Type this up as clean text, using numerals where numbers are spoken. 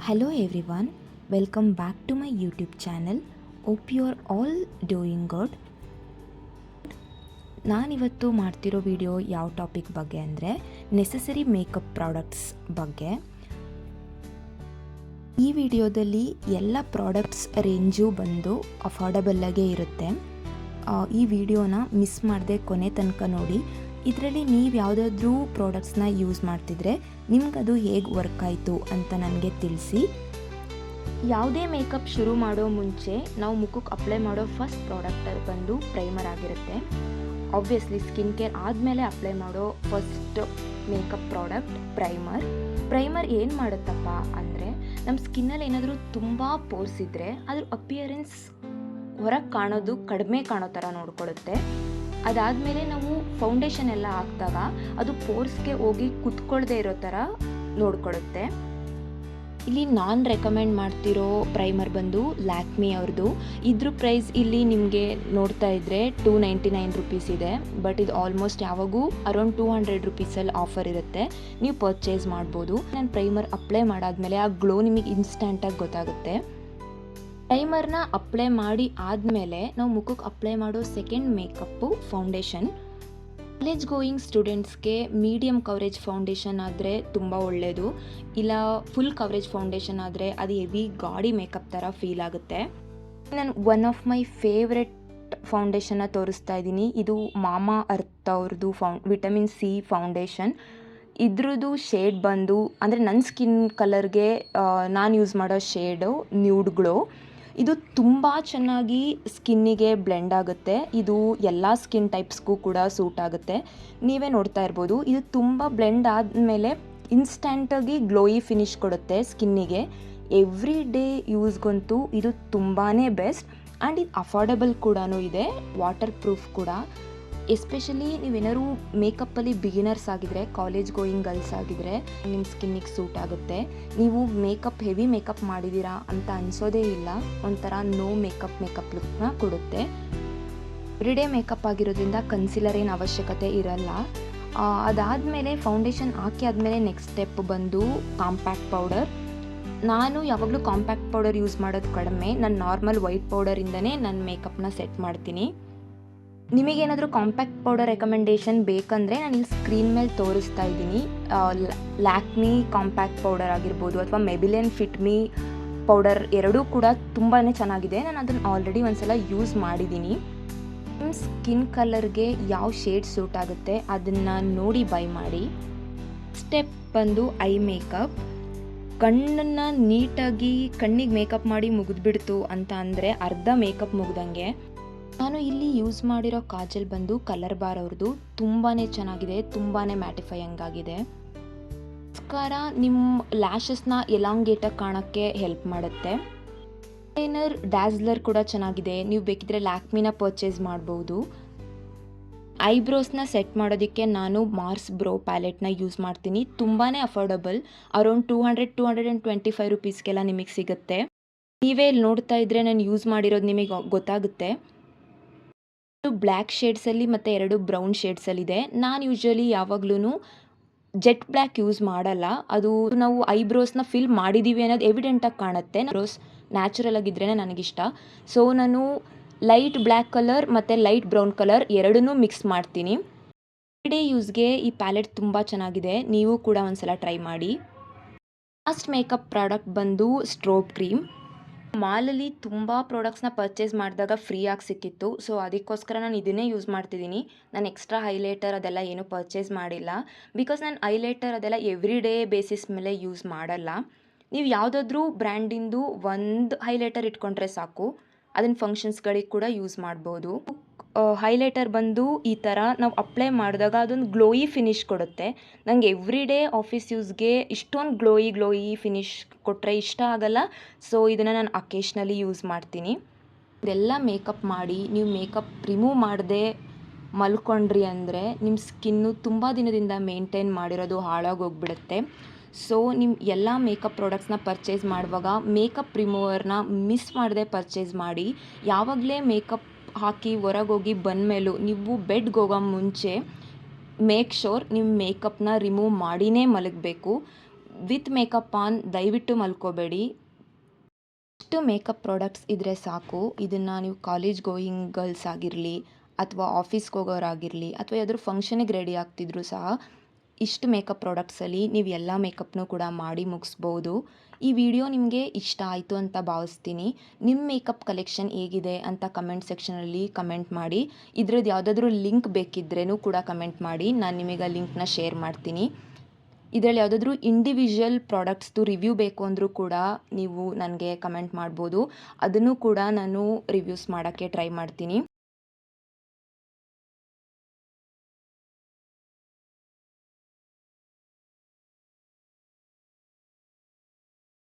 Hello everyone, welcome back to my YouTube channel. Hope you are all doing good. ನಾನಿವತ್ತು ಮಾಡ್ತಿರೋ video ಯಾವ topic ಬಗ್ಗೆ ಅಂದರೆ necessary makeup products ಬಗ್ಗೆ. ಈ ವಿಡಿಯೋದಲ್ಲಿ ಎಲ್ಲ ಪ್ರಾಡಕ್ಟ್ಸ್ ರೇಂಜು ಬಂದು ಅಫೋರ್ಡಬಲ್ಲಾಗೇ ಇರುತ್ತೆ. ಈ ವಿಡಿಯೋನ ಮಿಸ್ ಮಾಡದೆ ಕೊನೆ ತನಕ ನೋಡಿ. ಇದರಲ್ಲಿ ನೀವು ಯಾವುದಾದ್ರೂ ಪ್ರಾಡಕ್ಟ್ಸ್ನ ಯೂಸ್ ಮಾಡ್ತಿದ್ರೆ ನಿಮ್ಗದು ಹೇಗೆ ವರ್ಕ್ ಆಯಿತು ಅಂತ ನನಗೆ ತಿಳಿಸಿ. ಯಾವುದೇ ಮೇಕಪ್ ಶುರು ಮಾಡೋ ಮುಂಚೆ ನಾವು ಮುಖಕ್ಕೆ ಅಪ್ಲೈ ಮಾಡೋ ಫಸ್ಟ್ ಪ್ರಾಡಕ್ಟ್ ಬಂದು ಪ್ರೈಮರ್ ಆಗಿರುತ್ತೆ. ಆಬ್ವಿಯಸ್ಲಿ ಸ್ಕಿನ್ ಕೇರ್ ಆದಮೇಲೆ ಅಪ್ಲೈ ಮಾಡೋ ಫಸ್ಟ್ ಮೇಕಪ್ ಪ್ರಾಡಕ್ಟ್ ಪ್ರೈಮರ್ ಏನು ಮಾಡುತ್ತಪ್ಪ ಅಂದರೆ ನಮ್ಮ ಸ್ಕಿನ್ನಲ್ಲಿ ಏನಾದರೂ ತುಂಬ ಪೋರ್ಸ್ ಇದ್ದರೆ ಅದ್ರ ಅಪಿಯರೆನ್ಸ್ ಹೊರಗೆ ಕಾಣೋದು ಕಡಿಮೆ ಕಾಣೋ ಥರ ನೋಡ್ಕೊಳ್ಳುತ್ತೆ. ಅದಾದಮೇಲೆ ನಾವು ಫೌಂಡೇಶನ್ ಎಲ್ಲ ಹಾಕಿದಾಗ ಅದು ಪೋರ್ಸ್ಗೆ ಹೋಗಿ ಕುತ್ಕೊಳ್ಳದೆ ಇರೋ ಥರ ನೋಡ್ಕೊಳ್ಳುತ್ತೆ. ಇಲ್ಲಿ ನಾನು ರೆಕಮೆಂಡ್ ಮಾಡ್ತಿರೋ ಪ್ರೈಮರ್ ಬಂದು ಲ್ಯಾಕ್ಮಿ ಅವ್ರದ್ದು. ಇದ್ರ ಪ್ರೈಸ್ ಇಲ್ಲಿ ನಿಮಗೆ ನೋಡ್ತಾ ಇದ್ದರೆ $299 ಇದೆ. ಬಟ್ ಇದು ಆಲ್ಮೋಸ್ಟ್ ಯಾವಾಗೂ ಅರೌಂಡ್ $200 ಆಫರ್ ಇರುತ್ತೆ, ನೀವು ಪರ್ಚೇಸ್ ಮಾಡ್ಬೋದು. ನಾನು ಪ್ರೈಮರ್ ಅಪ್ಲೈ ಮಾಡಾದ್ಮೇಲೆ ಆ ಗ್ಲೋ ನಿಮಗೆ ಇನ್ಸ್ಟಂಟಾಗಿ ಗೊತ್ತಾಗುತ್ತೆ. ಪ್ರೈಮರ್ನ ಅಪ್ಲೈ ಮಾಡಿ ಆದಮೇಲೆ ನಾವು ಮುಖಕ್ಕೆ ಅಪ್ಲೈ ಮಾಡೋ second makeup foundation. College going ಸ್ಟೂಡೆಂಟ್ಸ್ಗೆ ಮೀಡಿಯಮ್ ಕವರೇಜ್ ಫೌಂಡೇಶನ್ ಆದರೆ ತುಂಬ ಒಳ್ಳೆಯದು, ಇಲ್ಲ ಫುಲ್ ಕವರೇಜ್ ಫೌಂಡೇಶನ್ ಆದರೆ ಅದು ಹೆವಿ ಗಾಡಿ ಮೇಕಪ್ ಥರ ಫೀಲ್ ಆಗುತ್ತೆ. ನಾನು ಒನ್ ಆಫ್ ಮೈ ಫೇವ್ರೆಟ್ ಫೌಂಡೇಶನ್ನ ತೋರಿಸ್ತಾ ಇದ್ದೀನಿ. ಇದು ಮಾಮಾ ಅರ್ತ್ ಅವ್ರದ್ದು ವಿಟಮಿನ್ ಸಿ ಫೌಂಡೇಶನ್. ಇದ್ರದ್ದು ಶೇಡ್ ಬಂದು ಅಂದರೆ ನನ್ನ ಸ್ಕಿನ್ ಕಲರ್ಗೆ ನಾನು ಯೂಸ್ ಮಾಡೋ ಶೇಡು ನ್ಯೂಡ್ ಗ್ಲೋ. ಇದು ತುಂಬ ಚೆನ್ನಾಗಿ ಸ್ಕಿನ್ನಿಗೆ ಬ್ಲೆಂಡ್ ಆಗುತ್ತೆ. ಇದು ಎಲ್ಲ ಸ್ಕಿನ್ ಟೈಪ್ಸ್ಗೂ ಕೂಡ ಸೂಟ್ ಆಗುತ್ತೆ. ನೀವೇ ನೋಡ್ತಾ ಇರ್ಬೋದು, ಇದು ತುಂಬ ಬ್ಲೆಂಡ್ ಆದಮೇಲೆ ಇನ್ಸ್ಟಂಟಾಗಿ ಗ್ಲೋಯಿ ಫಿನಿಶ್ ಕೊಡುತ್ತೆ ಸ್ಕಿನ್ನಿಗೆ. ಎವ್ರಿ ಡೇ ಯೂಸ್ಗಂತೂ ಇದು ತುಂಬಾ ಬೆಸ್ಟ್. ಆ್ಯಂಡ್ ಇದು ಅಫೋರ್ಡಬಲ್ ಕೂಡ ಇದೆ, ವಾಟರ್ ಪ್ರೂಫ್ ಕೂಡ. ಎಸ್ಪೆಷಲಿ ನೀವೇನಾದ್ರು ಮೇಕಪ್ಪಲ್ಲಿ ಬಿಗಿನರ್ಸ್ ಆಗಿದ್ರೆ, ಕಾಲೇಜ್ ಗೋಯಿಂಗ್ ಗರ್ಲ್ಸ್ ಆಗಿದ್ರೆ ನಿಮ್ಮ ಸ್ಕಿನ್ನಿಗೆ ಸೂಟ್ ಆಗುತ್ತೆ. ನೀವು ಹೆವಿ ಮೇಕಪ್ ಮಾಡಿದ್ದೀರಾ ಅಂತ ಅನಿಸೋದೇ ಇಲ್ಲ, ಒಂಥರ ನೋ ಮೇಕಪ್ ಲುಕ್ನ ಕೊಡುತ್ತೆ. ಎವ್ರಿಡೇ ಮೇಕಪ್ ಆಗಿರೋದ್ರಿಂದ ಕನ್ಸಿಲರ್ ಏನು ಅವಶ್ಯಕತೆ ಇರಲ್ಲ. ಅದಾದಮೇಲೆ ಫೌಂಡೇಶನ್ ಹಾಕಿ ಆದಮೇಲೆ ನೆಕ್ಸ್ಟ್ ಸ್ಟೆಪ್ ಬಂದು ಕಾಂಪ್ಯಾಕ್ಟ್ ಪೌಡರ್. ನಾನು ಯಾವಾಗಲೂ ಕಾಂಪ್ಯಾಕ್ಟ್ ಪೌಡರ್ ಯೂಸ್ ಮಾಡೋದು ಕಡಿಮೆ. ನಾನು ನಾರ್ಮಲ್ ವೈಟ್ ಪೌಡರಿಂದನೇ ನನ್ನ ಮೇಕಪ್ನ ಸೆಟ್ ಮಾಡ್ತೀನಿ. ನಿಮಗೇನಾದರೂ ಕಾಂಪ್ಯಾಕ್ಟ್ ಪೌಡರ್ ರೆಕಮೆಂಡೇಷನ್ ಬೇಕಂದರೆ ನಾನು ಇಲ್ಲಿ ಸ್ಕ್ರೀನ್ ಮೇಲೆ ತೋರಿಸ್ತಾ ಇದ್ದೀನಿ. ಲ್ಯಾಕ್ಮಿ ಕಾಂಪ್ಯಾಕ್ಟ್ ಪೌಡರ್ ಆಗಿರ್ಬೋದು ಅಥವಾ ಮೆಬಿಲಿನ್ ಫಿಟ್ ಮಿ ಪೌಡರ್, ಎರಡೂ ಕೂಡ ತುಂಬಾ ಚೆನ್ನಾಗಿದೆ. ನಾನು ಅದನ್ನು ಆಲ್ರೆಡಿ ಒಂದ್ಸಲ ಯೂಸ್ ಮಾಡಿದ್ದೀನಿ. ನಿಮ್ಮ ಸ್ಕಿನ್ ಕಲರ್ಗೆ ಯಾವ ಶೇಡ್ ಸೂಟ್ ಆಗುತ್ತೆ ಅದನ್ನು ನೋಡಿ ಬೈ ಮಾಡಿ. ಸ್ಟೆಪ್ ಬಂದು ಐ ಮೇಕಪ್. ಕಣ್ಣನ್ನು ನೀಟಾಗಿ ಕಣ್ಣಿಗೆ ಮೇಕಪ್ ಮಾಡಿ ಮುಗಿದ್ಬಿಡ್ತು ಅಂತ ಅಂದರೆ ಅರ್ಧ ಮೇಕಪ್ ಮುಗ್ದಂಗೆ. ನಾನು ಇಲ್ಲಿ ಯೂಸ್ ಮಾಡಿರೋ ಕಾಜಲ್ ಬಂದು ಕಲರ್ ಬಾರ್ ಅವ್ರದ್ದು. ತುಂಬಾ ಚೆನ್ನಾಗಿದೆ, ತುಂಬಾ ಮ್ಯಾಟಿಫೈಯಿಂಗ್ ಆಗಿದೆ. ಮಸ್ಕಾರ ನಿಮ್ಮ ಲ್ಯಾಶಸ್ನ ಎಲಾಂಗೇಟಾಗಿ ಕಾಣೋಕ್ಕೆ ಹೆಲ್ಪ್ ಮಾಡುತ್ತೆ. ಐಲೈನರ್ ಡ್ಯಾಸ್ಲರ್ ಕೂಡ ಚೆನ್ನಾಗಿದೆ, ನೀವು ಬೇಕಿದ್ರೆ ಲ್ಯಾಕ್ಮಿನ ಪರ್ಚೇಸ್ ಮಾಡ್ಬೋದು. ಐಬ್ರೋಸ್ನ ಸೆಟ್ ಮಾಡೋದಕ್ಕೆ ನಾನು ಮಾರ್ಸ್ ಬ್ರೋ ಪ್ಯಾಲೆಟ್ನ ಯೂಸ್ ಮಾಡ್ತೀನಿ. ತುಂಬಾ ಅಫೋರ್ಡಬಲ್, ಅರೌಂಡ್ $225 ನಿಮಗೆ ಸಿಗುತ್ತೆ. ನೀವೇ ಇಲ್ಲಿ ನೋಡ್ತಾ ಇದ್ರೆ ನಾನು ಯೂಸ್ ಮಾಡಿರೋದು ನಿಮಗೆ ಗೊತ್ತಾಗುತ್ತೆ. ಬ್ಲ್ಯಾಕ್ ಶೇಡ್ಸಲ್ಲಿ ಮತ್ತು 2 ಬ್ರೌನ್ ಶೇಡ್ಸಲ್ಲಿದೆ. ನಾನು ಯೂಶ್ವಲಿ ಯಾವಾಗ್ಲೂ ಜೆಟ್ ಬ್ಲ್ಯಾಕ್ ಯೂಸ್ ಮಾಡಲ್ಲ. ಅದು ನಾವು ಐಬ್ರೋಸ್ನ ಫಿಲ್ ಮಾಡಿದ್ದೀವಿ ಅನ್ನೋದು ಎವಿಡೆಂಟಾಗಿ ಕಾಣುತ್ತೆ. ಐಬ್ರೋಸ್ ನ್ಯಾಚುರಲ್ ಆಗಿದ್ರೇ ನನಗಿಷ್ಟ. ಸೊ ನಾನು ಲೈಟ್ ಬ್ಲ್ಯಾಕ್ ಕಲರ್ ಮತ್ತು ಲೈಟ್ ಬ್ರೌನ್ ಕಲರ್ ಎರಡನ್ನೂ ಮಿಕ್ಸ್ ಮಾಡ್ತೀನಿ. ಡೇ ಯೂಸ್ಗೆ ಈ ಪ್ಯಾಲೆಟ್ ತುಂಬ ಚೆನ್ನಾಗಿದೆ, ನೀವು ಕೂಡ ಒಂದ್ಸಲ ಟ್ರೈ ಮಾಡಿ. ಲಾಸ್ಟ್ ಮೇಕಪ್ ಪ್ರಾಡಕ್ಟ್ ಬಂದು ಸ್ಟ್ರೋಬ್ ಕ್ರೀಮ್. ಮಾಲಲ್ಲಿ ತುಂಬ ಪ್ರಾಡಕ್ಟ್ಸ್ನ ಪರ್ಚೇಸ್ ಮಾಡಿದಾಗ ಫ್ರೀಯಾಗಿ ಸಿಕ್ಕಿತ್ತು. ಸೊ ಅದಕ್ಕೋಸ್ಕರ ನಾನು ಇದನ್ನೇ ಯೂಸ್ ಮಾಡ್ತಿದ್ದೀನಿ. ನಾನು ಎಕ್ಸ್ಟ್ರಾ ಹೈಲೈಟರ್ ಅದೆಲ್ಲ ಏನೂ ಪರ್ಚೇಸ್ ಮಾಡಿಲ್ಲ. ಬಿಕಾಸ್ ನಾನು ಹೈಲೈಟರ್ ಅದೆಲ್ಲ ಎವ್ರಿ ಡೇ ಬೇಸಿಸ್ ಮೇಲೆ ಯೂಸ್ ಮಾಡಲ್ಲ. ನೀವು ಯಾವುದಾದ್ರೂ ಬ್ರ್ಯಾಂಡಿಂದು ಒಂದು ಹೈಲೈಟರ್ ಇಟ್ಕೊಂಡ್ರೆ ಸಾಕು, ಅದನ್ನು ಫಂಕ್ಷನ್ಸ್ಗಳಿಗೆ ಕೂಡ ಯೂಸ್ ಮಾಡ್ಬೋದು. ಹೈಲೈಟರ್ ಬಂದು ಈ ಥರ ನಾವು ಅಪ್ಲೈ ಮಾಡಿದಾಗ ಅದೊಂದು ಗ್ಲೋಯಿ ಫಿನಿಶ್ ಕೊಡುತ್ತೆ. ನನಗೆ ಎವ್ರಿ ಡೇ ಆಫೀಸ್ ಯೂಸ್ಗೆ ಇಷ್ಟೊಂದು ಗ್ಲೋಯಿ ಫಿನಿಶ್ ಕೊಟ್ಟರೆ ಇಷ್ಟ ಆಗಲ್ಲ. ಸೊ ಇದನ್ನು ನಾನು ಅಕೇಶ್ನಲಿ ಯೂಸ್ ಮಾಡ್ತೀನಿ. ಇದೆಲ್ಲ ಮೇಕಪ್ ಮಾಡಿ ನೀವು ಮೇಕಪ್ ರಿಮೂವ್ ಮಾಡದೆ ಮಲ್ಕೊಂಡ್ರಿ ಅಂದರೆ ನಿಮ್ಮ ಸ್ಕಿನ್ನು ತುಂಬ ದಿನದಿಂದ ಮೇಂಟೈನ್ ಮಾಡಿರೋದು ಹಾಳಾಗೋಗ್ಬಿಡುತ್ತೆ. ಸೊ ನಿಮ್ಮ ಎಲ್ಲ ಮೇಕಪ್ ಪ್ರಾಡಕ್ಟ್ಸ್ನ ಪರ್ಚೇಸ್ ಮಾಡುವಾಗ ಮೇಕಪ್ ರಿಮೂವರ್ನ ಮಿಸ್ ಮಾಡದೆ ಪರ್ಚೇಸ್ ಮಾಡಿ. ಯಾವಾಗಲೇ ಮೇಕಪ್ ಹಾಕಿ ಹೊರಗೋಗಿ ಬಂದಮೇಲೂ ನೀವು ಬೆಡ್ಗೆ ಹೋಗೋ ಮುಂಚೆ ಮೇಕ್ ಶೋರ್ ನಿಮ್ಮ ಮೇಕಪ್ನ ರಿಮೂವ್ ಮಾಡಿನೇ ಮಲಗಬೇಕು. ವಿತ್ ಮೇಕಪ್ ಆನ್ ದಯವಿಟ್ಟು ಮಲ್ಕೋಬೇಡಿ. ಇಷ್ಟು ಮೇಕಪ್ ಪ್ರಾಡಕ್ಟ್ಸ್ ಇದ್ದರೆ ಸಾಕು. ಇದನ್ನು ನೀವು ಕಾಲೇಜ್ ಗೋಯಿಂಗ್ ಗರ್ಲ್ಸ್ ಆಗಿರಲಿ ಅಥವಾ ಆಫೀಸ್ಗೆ ಹೋಗೋರಾಗಿರಲಿ ಅಥವಾ ಯಾವ್ದಾದ್ರು ಫಂಕ್ಷನಿಗೆ ರೆಡಿ ಆಗ್ತಿದ್ರು ಸಹ ಇಷ್ಟು ಮೇಕಪ್ ಪ್ರಾಡಕ್ಟ್ಸಲ್ಲಿ ನೀವು ಎಲ್ಲ ಮೇಕಪ್ನೂ ಕೂಡ ಮಾಡಿ ಮುಗಿಸ್ಬೋದು. ಈ ವಿಡಿಯೋ ನಿಮಗೆ ಇಷ್ಟ ಆಯಿತು ಅಂತ ಭಾವಿಸ್ತೀನಿ. ನಿಮ್ಮ ಮೇಕಪ್ ಕಲೆಕ್ಷನ್ ಹೇಗಿದೆ ಅಂತ ಕಮೆಂಟ್ ಸೆಕ್ಷನಲ್ಲಿ ಕಮೆಂಟ್ ಮಾಡಿ. ಇದ್ರದ್ದು ಯಾವುದಾದ್ರೂ ಲಿಂಕ್ ಬೇಕಿದ್ರೂ ಕೂಡ ಕಮೆಂಟ್ ಮಾಡಿ, ನಾನು ನಿಮಗೆ ಆ ಲಿಂಕ್ನ ಶೇರ್ ಮಾಡ್ತೀನಿ. ಇದರಲ್ಲಿ ಯಾವುದಾದ್ರೂ ಇಂಡಿವಿಜುವಲ್ ಪ್ರಾಡಕ್ಟ್ಸ್ದು ರಿವ್ಯೂ ಬೇಕು ಅಂದರೂ ಕೂಡ ನೀವು ನನಗೆ ಕಮೆಂಟ್ ಮಾಡ್ಬೋದು. ಅದನ್ನು ಕೂಡ ನಾನು ರಿವ್ಯೂಸ್ ಮಾಡೋಕ್ಕೆ ಟ್ರೈ ಮಾಡ್ತೀನಿ.